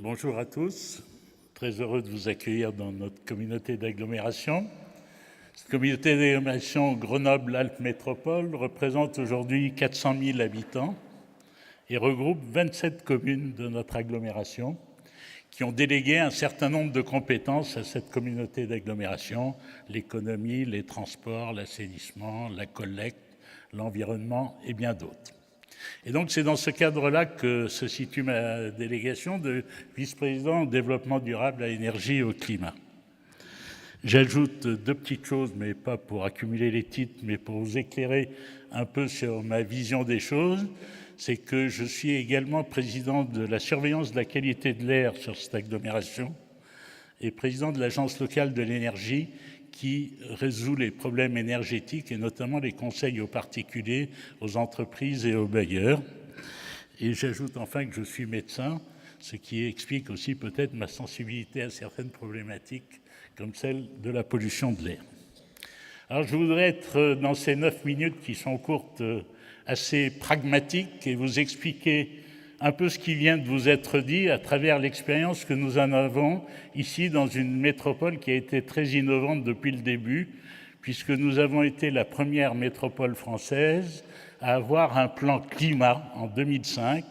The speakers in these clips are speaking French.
Bonjour à tous, très heureux de vous accueillir dans notre communauté d'agglomération. Cette communauté d'agglomération Grenoble-Alpes Métropole représente aujourd'hui 400 000 habitants et regroupe 27 communes de notre agglomération qui ont délégué un certain nombre de compétences à cette communauté d'agglomération, l'économie, les transports, l'assainissement, la collecte, l'environnement et bien d'autres. Et donc c'est dans ce cadre-là que se situe ma délégation de vice-président au développement durable, à l'énergie et au climat. J'ajoute deux petites choses, mais pas pour accumuler les titres, mais pour vous éclairer un peu sur ma vision des choses. C'est que je suis également président de la surveillance de la qualité de l'air sur cette agglomération et président de l'agence locale de l'énergie qui résout les problèmes énergétiques et notamment les conseils aux particuliers, aux entreprises et aux bailleurs. Et j'ajoute enfin que je suis médecin, ce qui explique aussi peut-être ma sensibilité à certaines problématiques comme celle de la pollution de l'air. Alors je voudrais être dans ces 9 minutes qui sont courtes assez pragmatique et vous expliquer un peu ce qui vient de vous être dit à travers l'expérience que nous en avons ici dans une métropole qui a été très innovante depuis le début, puisque nous avons été la première métropole française à avoir un plan climat en 2005.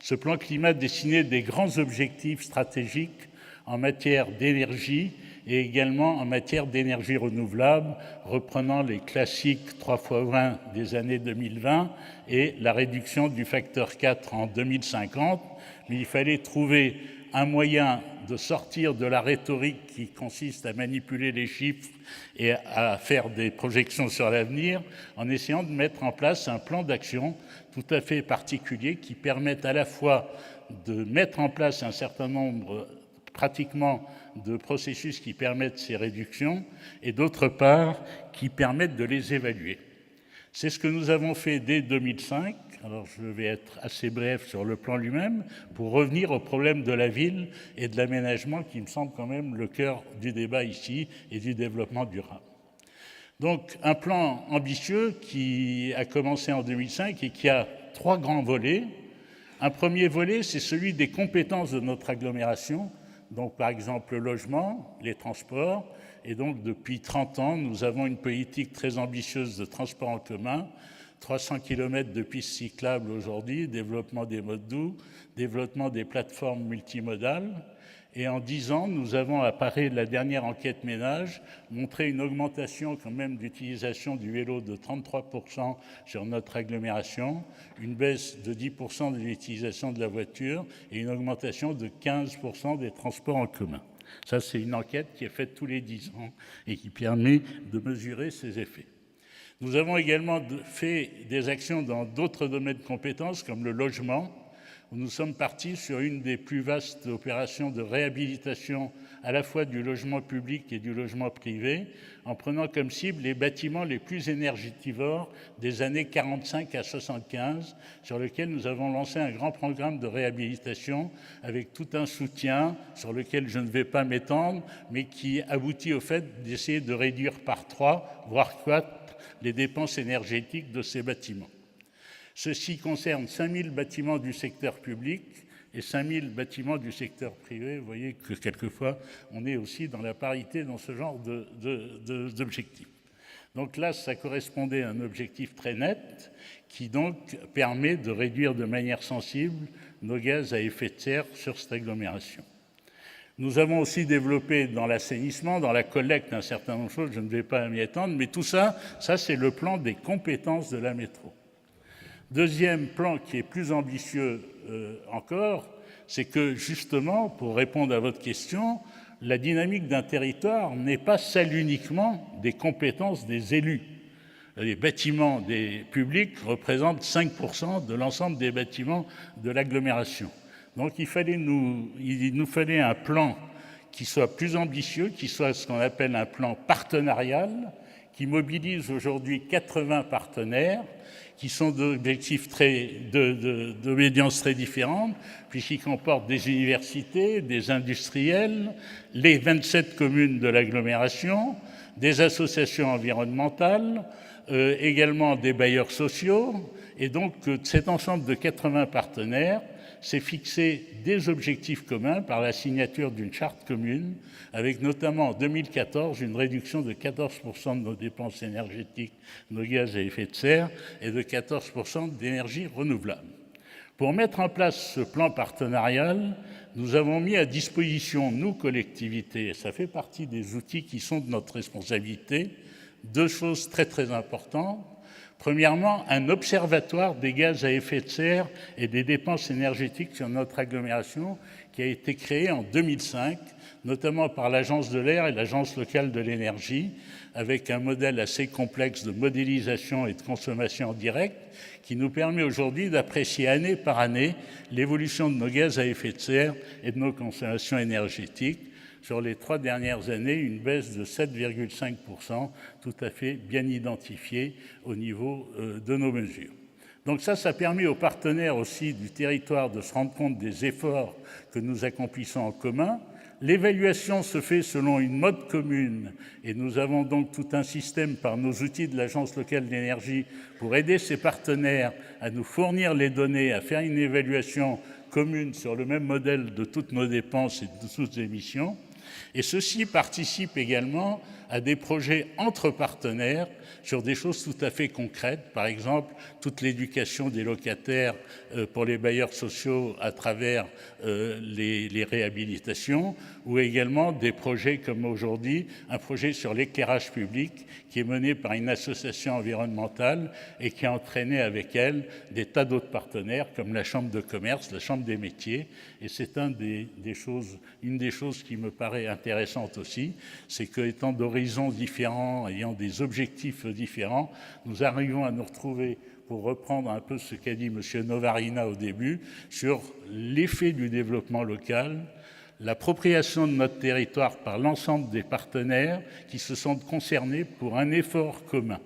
Ce plan climat dessinait des grands objectifs stratégiques en matière d'énergie et également en matière d'énergie renouvelable, reprenant les classiques 3x20 des années 2020 et la réduction du facteur 4 en 2050. Mais il fallait trouver un moyen de sortir de la rhétorique qui consiste à manipuler les chiffres et à faire des projections sur l'avenir, en essayant de mettre en place un plan d'action tout à fait particulier qui permette à la fois de mettre en place un certain nombre pratiquement de processus qui permettent ces réductions et d'autre part qui permettent de les évaluer. C'est ce que nous avons fait dès 2005. Alors je vais être assez bref sur le plan lui-même pour revenir au problème de la ville et de l'aménagement qui me semble quand même le cœur du débat ici et du développement durable. Donc un plan ambitieux qui a commencé en 2005 et qui a 3 grands volets. Un premier volet, c'est celui des compétences de notre agglomération. Donc, par exemple, le logement, les transports. Et donc, depuis 30 ans, nous avons une politique très ambitieuse de transport en commun, 300 km de pistes cyclables aujourd'hui, développement des modes doux, développement des plateformes multimodales. Et en 10 ans, nous avons, à Paris, la dernière enquête ménage, montré une augmentation quand même d'utilisation du vélo de 33% sur notre agglomération, une baisse de 10% de l'utilisation de la voiture et une augmentation de 15% des transports en commun. Ça, c'est une enquête qui est faite tous les 10 ans et qui permet de mesurer ses effets. Nous avons également fait des actions dans d'autres domaines de compétences, comme le logement, où nous sommes partis sur une des plus vastes opérations de réhabilitation à la fois du logement public et du logement privé, en prenant comme cible les bâtiments les plus énergivores des années 45 à 75, sur lesquels nous avons lancé un grand programme de réhabilitation avec tout un soutien sur lequel je ne vais pas m'étendre, mais qui aboutit au fait d'essayer de réduire par 3, voire 4, les dépenses énergétiques de ces bâtiments. Ceci concerne 5000 bâtiments du secteur public et 5000 bâtiments du secteur privé. Vous voyez que quelquefois, on est aussi dans la parité dans ce genre d'objectifs. Donc là, ça correspondait à un objectif très net qui donc permet de réduire de manière sensible nos gaz à effet de serre sur cette agglomération. Nous avons aussi développé dans l'assainissement, dans la collecte, un certain nombre de choses, je ne vais pas m'y étendre, mais tout ça c'est le plan des compétences de la métro. Deuxième plan qui est plus ambitieux encore, c'est que justement, pour répondre à votre question, la dynamique d'un territoire n'est pas celle uniquement des compétences des élus. Les bâtiments des publics représentent 5% de l'ensemble des bâtiments de l'agglomération. Donc il nous fallait un plan qui soit plus ambitieux, qui soit ce qu'on appelle un plan partenarial, qui mobilise aujourd'hui 80 partenaires, qui sont d'objectifs d'obédience très différentes, puisqu'ils comportent des universités, des industriels, les 27 communes de l'agglomération, des associations environnementales, également des bailleurs sociaux Et donc, cet ensemble de 80 partenaires s'est fixé des objectifs communs par la signature d'une charte commune, avec notamment en 2014 une réduction de 14% de nos dépenses énergétiques, nos gaz à effet de serre, et de 14% d'énergie renouvelable. Pour mettre en place ce plan partenarial, nous avons mis à disposition, nous, collectivités, et ça fait partie des outils qui sont de notre responsabilité, deux choses très très importantes. Premièrement, un observatoire des gaz à effet de serre et des dépenses énergétiques sur notre agglomération qui a été créé en 2005, notamment par l'Agence de l'air et l'Agence locale de l'énergie, avec un modèle assez complexe de modélisation et de consommation en direct qui nous permet aujourd'hui d'apprécier année par année l'évolution de nos gaz à effet de serre et de nos consommations énergétiques. Sur les 3 dernières années, une baisse de 7,5%, tout à fait bien identifiée au niveau de nos mesures. Donc ça permet aux partenaires aussi du territoire de se rendre compte des efforts que nous accomplissons en commun. L'évaluation se fait selon une mode commune et nous avons donc tout un système par nos outils de l'Agence locale d'énergie pour aider ces partenaires à nous fournir les données, à faire une évaluation commune sur le même modèle de toutes nos dépenses et de toutes nos émissions. Et ceci participe également à des projets entre partenaires sur des choses tout à fait concrètes. Par exemple, toute l'éducation des locataires pour les bailleurs sociaux à travers les réhabilitations, ou également des projets comme aujourd'hui, un projet sur l'éclairage public qui est mené par une association environnementale et qui a entraîné avec elle des tas d'autres partenaires comme la Chambre de commerce, la Chambre des métiers. Et c'est une des choses qui me paraît intéressante aussi, c'est qu'étant d'horizons différents, ayant des objectifs différents, nous arrivons à nous retrouver, pour reprendre un peu ce qu'a dit M. Novarina au début, sur l'effet du développement local, l'appropriation de notre territoire par l'ensemble des partenaires qui se sentent concernés pour un effort commun.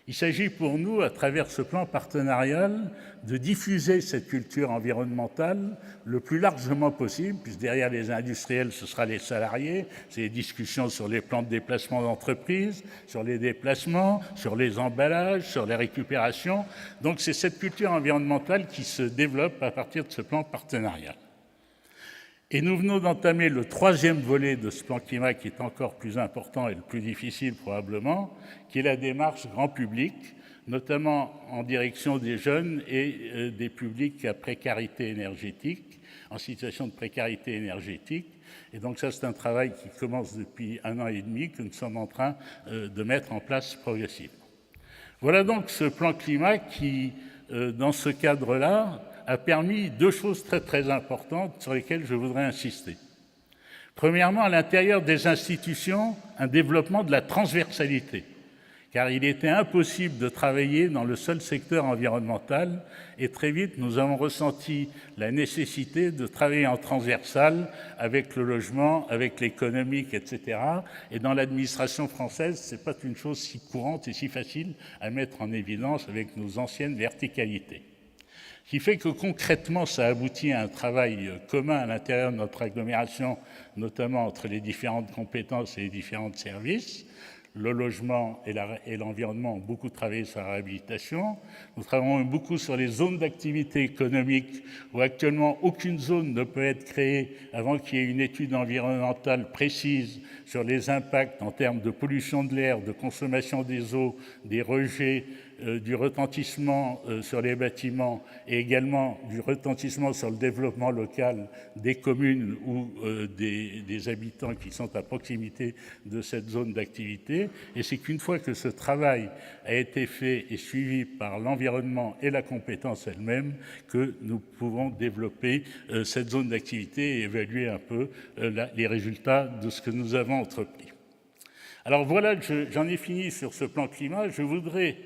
Il s'agit pour nous, à travers ce plan partenarial, de diffuser cette culture environnementale le plus largement possible, puisque derrière les industriels, ce sera les salariés, c'est les discussions sur les plans de déplacement d'entreprise, sur les déplacements, sur les emballages, sur les récupérations. Donc c'est cette culture environnementale qui se développe à partir de ce plan partenarial. Et nous venons d'entamer le 3e volet de ce plan climat qui est encore plus important et le plus difficile probablement, qui est la démarche grand public, notamment en direction des jeunes et des publics à précarité énergétique, en situation de précarité énergétique. Et donc ça, c'est un travail qui commence depuis 1 an et demi, que nous sommes en train de mettre en place progressivement. Voilà donc ce plan climat qui, dans ce cadre-là, a permis 2 choses très très importantes sur lesquelles je voudrais insister. Premièrement, à l'intérieur des institutions, un développement de la transversalité, car il était impossible de travailler dans le seul secteur environnemental et très vite nous avons ressenti la nécessité de travailler en transversal avec le logement, avec l'économique, etc. Et dans l'administration française, ce n'est pas une chose si courante et si facile à mettre en évidence avec nos anciennes verticalités. Ce qui fait que concrètement, ça aboutit à un travail commun à l'intérieur de notre agglomération, notamment entre les différentes compétences et les différents services. Le logement et l'environnement ont beaucoup travaillé sur la réhabilitation. Nous travaillons beaucoup sur les zones d'activité économique où actuellement aucune zone ne peut être créée avant qu'il y ait une étude environnementale précise sur les impacts en termes de pollution de l'air, de consommation des eaux, des rejets, du retentissement sur les bâtiments et également du retentissement sur le développement local des communes ou des habitants qui sont à proximité de cette zone d'activité. Et c'est qu'une fois que ce travail a été fait et suivi par l'environnement et la compétence elle-même que nous pouvons développer cette zone d'activité et évaluer un peu les résultats de ce que nous avons entrepris. Alors voilà, j'en ai fini sur ce plan climat. Je voudrais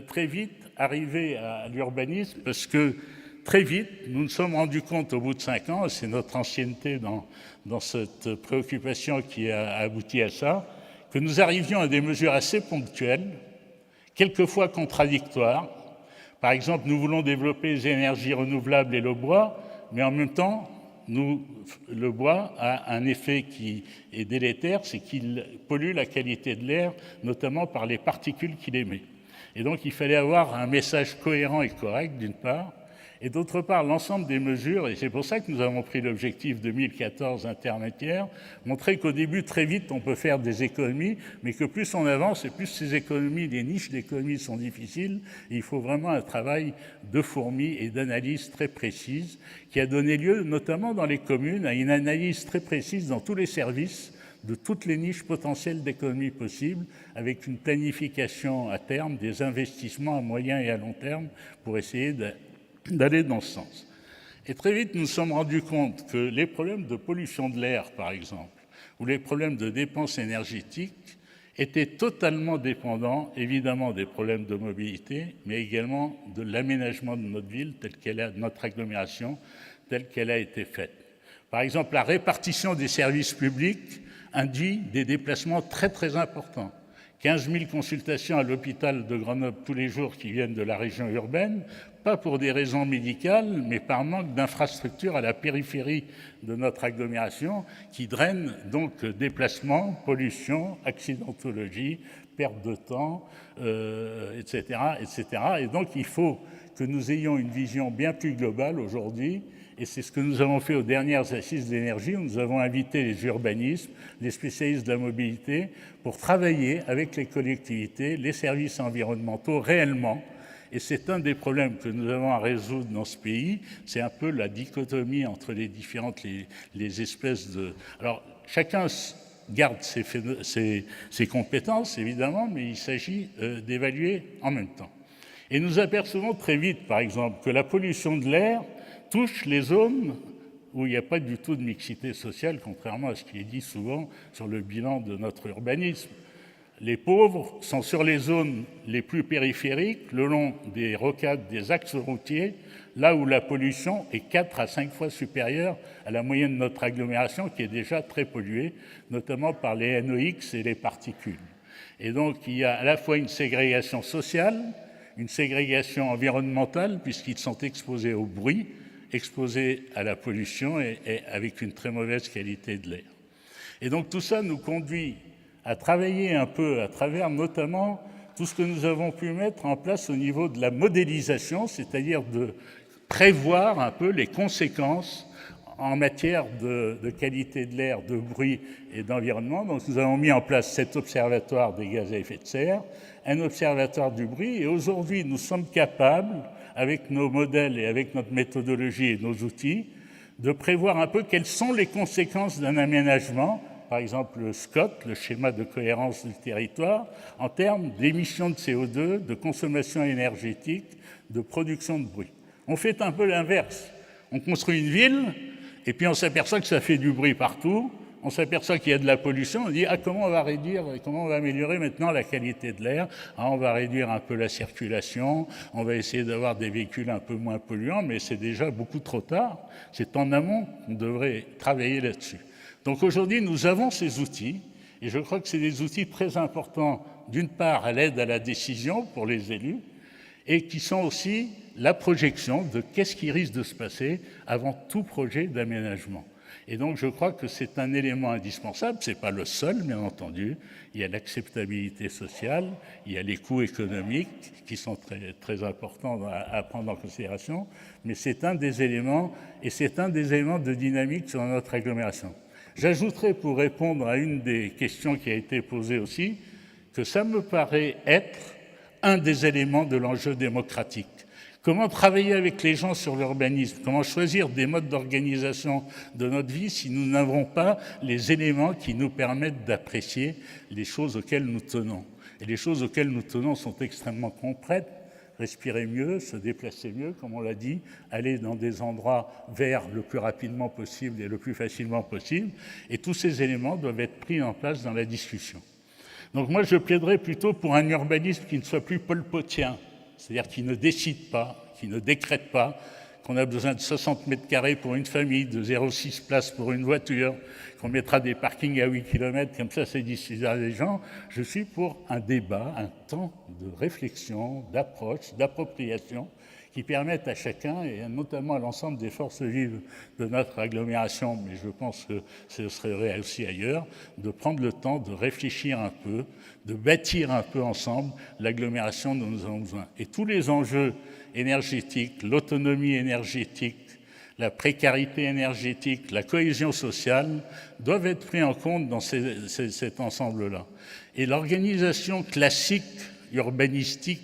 très vite arriver à l'urbanisme parce que très vite, nous nous sommes rendus compte au bout de 5 ans, et c'est notre ancienneté dans cette préoccupation qui a abouti à ça, que nous arrivions à des mesures assez ponctuelles, quelquefois contradictoires. Par exemple, nous voulons développer les énergies renouvelables et le bois, mais en même temps, le bois a un effet qui est délétère, c'est qu'il pollue la qualité de l'air, notamment par les particules qu'il émet. Et donc, il fallait avoir un message cohérent et correct, d'une part, et d'autre part, l'ensemble des mesures, et c'est pour ça que nous avons pris l'objectif 2014 intermédiaire, montrer qu'au début, très vite, on peut faire des économies, mais que plus on avance et plus ces économies, les niches d'économies sont difficiles, et il faut vraiment un travail de fourmi et d'analyse très précise, qui a donné lieu, notamment dans les communes, à une analyse très précise dans tous les services, de toutes les niches potentielles d'économie possibles, avec une planification à terme, des investissements à moyen et à long terme pour essayer d'aller dans ce sens. Et très vite, nous nous sommes rendus compte que les problèmes de pollution de l'air, par exemple, ou les problèmes de dépenses énergétiques étaient totalement dépendants, évidemment, des problèmes de mobilité, mais également de l'aménagement de notre ville, de notre agglomération, telle qu'elle a été faite. Par exemple, la répartition des services publics induit des déplacements très très importants. 15 000 consultations à l'hôpital de Grenoble tous les jours qui viennent de la région urbaine, pas pour des raisons médicales, mais par manque d'infrastructures à la périphérie de notre agglomération, qui drainent donc déplacements, pollution, accidentologie, perte de temps, etc., etc. Et donc il faut que nous ayons une vision bien plus globale aujourd'hui. Et c'est ce que nous avons fait aux dernières assises d'énergie, où nous avons invité les urbanistes, les spécialistes de la mobilité, pour travailler avec les collectivités, les services environnementaux réellement. Et c'est un des problèmes que nous avons à résoudre dans ce pays, c'est un peu la dichotomie entre les différentes, les espèces de... Alors, chacun garde ses compétences, évidemment, mais il s'agit d'évaluer en même temps. Et nous apercevons très vite, par exemple, que la pollution de l'air touche les zones où il n'y a pas du tout de mixité sociale, contrairement à ce qui est dit souvent sur le bilan de notre urbanisme. Les pauvres sont sur les zones les plus périphériques, le long des rocades des axes routiers, là où la pollution est 4 à 5 fois supérieure à la moyenne de notre agglomération, qui est déjà très polluée, notamment par les NOx et les particules. Et donc, il y a à la fois une ségrégation sociale, une ségrégation environnementale, puisqu'ils sont exposés au bruit, exposés à la pollution et avec une très mauvaise qualité de l'air. Et donc tout ça nous conduit à travailler un peu à travers notamment tout ce que nous avons pu mettre en place au niveau de la modélisation, c'est-à-dire de prévoir un peu les conséquences en matière de qualité de l'air, de bruit et d'environnement. Donc nous avons mis en place cet observatoire des gaz à effet de serre, un observatoire du bruit, et aujourd'hui nous sommes capables, avec nos modèles et avec notre méthodologie et nos outils, de prévoir un peu quelles sont les conséquences d'un aménagement, par exemple le SCOT, le schéma de cohérence du territoire, en termes d'émissions de CO2, de consommation énergétique, de production de bruit. On fait un peu l'inverse. On construit une ville, et puis on s'aperçoit que ça fait du bruit partout, on s'aperçoit qu'il y a de la pollution, on dit comment on va réduire, comment on va améliorer maintenant la qualité de l'air. On va réduire un peu la circulation, on va essayer d'avoir des véhicules un peu moins polluants, mais c'est déjà beaucoup trop tard. C'est en amont qu'on devrait travailler là-dessus. Donc aujourd'hui, nous avons ces outils, et je crois que c'est des outils très importants, d'une part à l'aide à la décision pour les élus, et qui sont aussi la projection de qu'est-ce qui risque de se passer avant tout projet d'aménagement. Et donc je crois que c'est un élément indispensable, ce n'est pas le seul bien entendu, il y a l'acceptabilité sociale, il y a les coûts économiques qui sont très, très importants à prendre en considération, mais c'est un des éléments, et c'est un des éléments de dynamique sur notre agglomération. J'ajouterai pour répondre à une des questions qui a été posée aussi, que ça me paraît être un des éléments de l'enjeu démocratique. Comment travailler avec les gens sur l'urbanisme? Comment choisir des modes d'organisation de notre vie si nous n'avons pas les éléments qui nous permettent d'apprécier les choses auxquelles nous tenons? Et les choses auxquelles nous tenons sont extrêmement concrètes. Respirer mieux, se déplacer mieux, comme on l'a dit, aller dans des endroits verts le plus rapidement possible et le plus facilement possible. Et tous ces éléments doivent être pris en place dans la discussion. Donc moi, je plaiderais plutôt pour un urbanisme qui ne soit plus polpotien, c'est-à-dire qui ne décide pas, qui ne décrète pas, qu'on a besoin de 60 mètres carrés pour une famille, de 0,6 places pour une voiture, qu'on mettra des parkings à 8 km, comme ça c'est décidé à les gens. Je suis pour un débat, un temps de réflexion, d'approche, d'appropriation, qui permettent à chacun, et notamment à l'ensemble des forces vives de notre agglomération, mais je pense que ce serait vrai aussi ailleurs, de prendre le temps de réfléchir un peu, de bâtir un peu ensemble l'agglomération dont nous avons besoin. Et tous les enjeux énergétiques, l'autonomie énergétique, la précarité énergétique, la cohésion sociale doivent être pris en compte dans cet ensemble-là. Et l'organisation classique urbanistique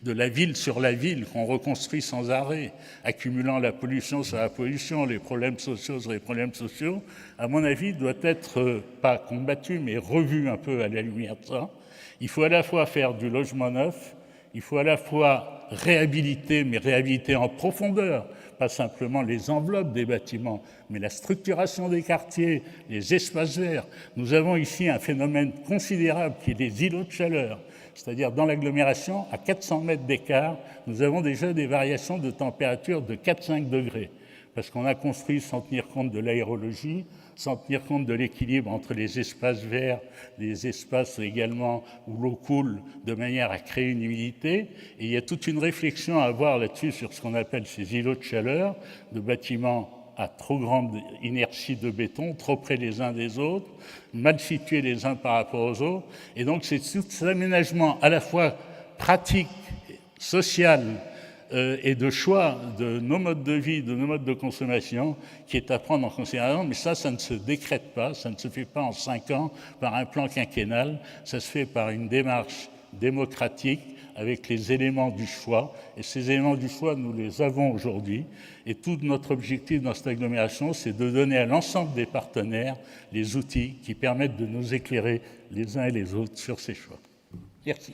de la ville sur la ville qu'on reconstruit sans arrêt, accumulant la pollution sur la pollution, les problèmes sociaux sur les problèmes sociaux, à mon avis, doit être pas combattue, mais revue un peu à la lumière de ça. Il faut à la fois faire du logement neuf, il faut à la fois réhabiliter, mais réhabiliter en profondeur, pas simplement les enveloppes des bâtiments, mais la structuration des quartiers, les espaces verts. Nous avons ici un phénomène considérable qui est les îlots de chaleur, c'est-à-dire dans l'agglomération, à 400 mètres d'écart, nous avons déjà des variations de température de 4-5 degrés, parce qu'on a construit sans tenir compte de l'aérologie, sans tenir compte de l'équilibre entre les espaces verts, les espaces également où l'eau coule, de manière à créer une humidité. Et il y a toute une réflexion à avoir là-dessus sur ce qu'on appelle ces îlots de chaleur, de bâtiments à trop grande inertie de béton, trop près les uns des autres, mal situés les uns par rapport aux autres. Et donc c'est tout cet aménagement à la fois pratique, social, et de choix de nos modes de vie, de nos modes de consommation qui est à prendre en considération. Mais ça ne se décrète pas, ça ne se fait pas en 5 ans par un plan quinquennal, ça se fait par une démarche démocratique avec les éléments du choix. Et ces éléments du choix, nous les avons aujourd'hui. Et tout notre objectif dans cette agglomération, c'est de donner à l'ensemble des partenaires les outils qui permettent de nous éclairer les uns et les autres sur ces choix. Merci.